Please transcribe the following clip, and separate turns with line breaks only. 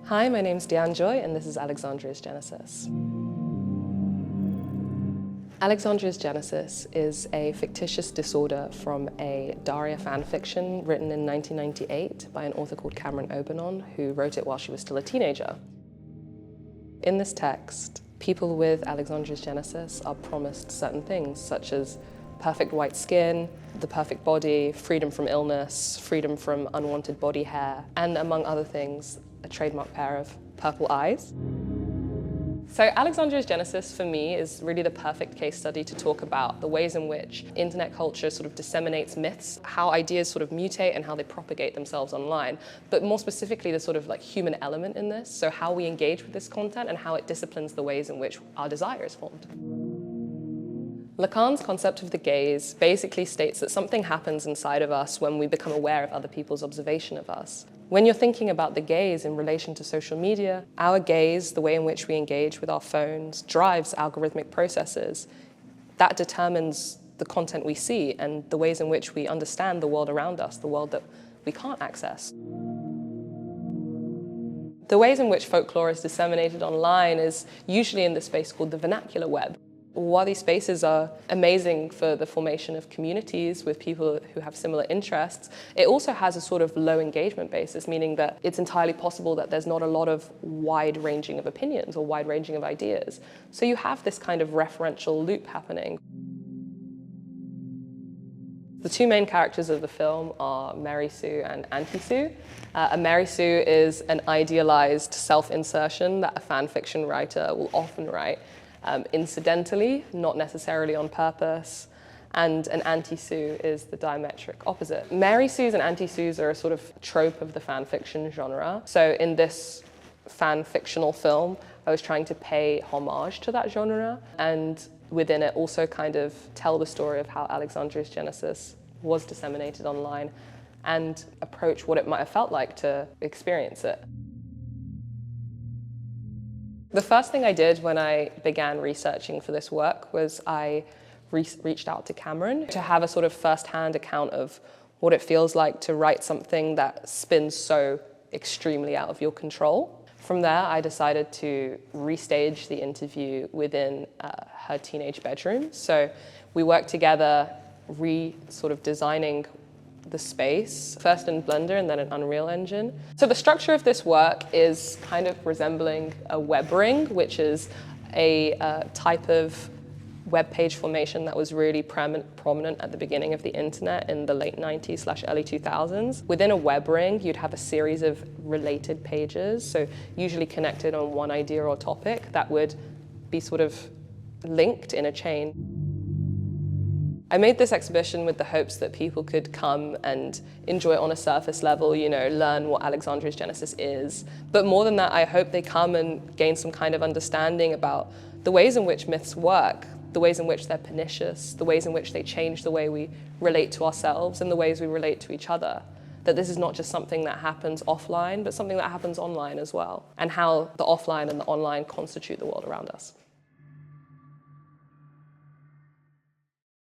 Hi, my name's Dian Joy, and this is Alexandria's Genesis. Alexandria's Genesis is a fictitious disorder from a Daria fanfiction written in 1998 by an author called Cameron Obernon, who wrote it while she was still a teenager. In this text, people with Alexandria's Genesis are promised certain things, such as perfect white skin, the perfect body, freedom from illness, freedom from unwanted body hair, and among other things, a trademark pair of purple eyes. So Alexandria's Genesis, for me, is really the perfect case study to talk about the ways in which internet culture sort of disseminates myths, how ideas sort of mutate and how they propagate themselves online, but more specifically the sort of like human element in this, so how we engage with this content and how it disciplines the ways in which our desire is formed. Lacan's concept of the gaze basically states that something happens inside of us when we become aware of other people's observation of us. When you're thinking about the gaze in relation to social media, our gaze, the way in which we engage with our phones, drives algorithmic processes. That determines the content we see and the ways in which we understand the world around us, the world that we can't access. The ways in which folklore is disseminated online is usually in the space called the vernacular web. While these spaces are amazing for the formation of communities with people who have similar interests, it also has a sort of low engagement basis, meaning that it's entirely possible that there's not a lot of wide-ranging of opinions or wide-ranging of ideas. So you have this kind of referential loop happening. The two main characters of the film are Mary Sue and Auntie Sue. A Mary Sue is an idealized self-insertion that a fan fiction writer will often write incidentally, not necessarily on purpose, and an Auntie Sue is the diametric opposite. Mary Sues and Auntie Sues are a sort of trope of the fan fiction genre. So in this fan fictional film, I was trying to pay homage to that genre, and within it also kind of tell the story of how Alexandria's Genesis was disseminated online and approach what it might have felt like to experience it. The first thing I did when I began researching for this work was I reached out to Cameron to have a sort of first-hand account of what it feels like to write something that spins so extremely out of your control. From there, I decided to restage the interview within her teenage bedroom. So we worked together sort of designing the space, first in Blender and then in Unreal Engine. So the structure of this work is kind of resembling a web ring, which is a type of web page formation that was really prominent at the beginning of the internet in the late 90s/early 2000s. Within a web ring, you'd have a series of related pages, so usually connected on one idea or topic that would be sort of linked in a chain. I made this exhibition with the hopes that people could come and enjoy it on a surface level, learn what Alexandria's Genesis is. But more than that, I hope they come and gain some kind of understanding about the ways in which myths work, the ways in which they're pernicious, the ways in which they change the way we relate to ourselves and the ways we relate to each other. That this is not just something that happens offline, but something that happens online as well, and how the offline and the online constitute the world around us.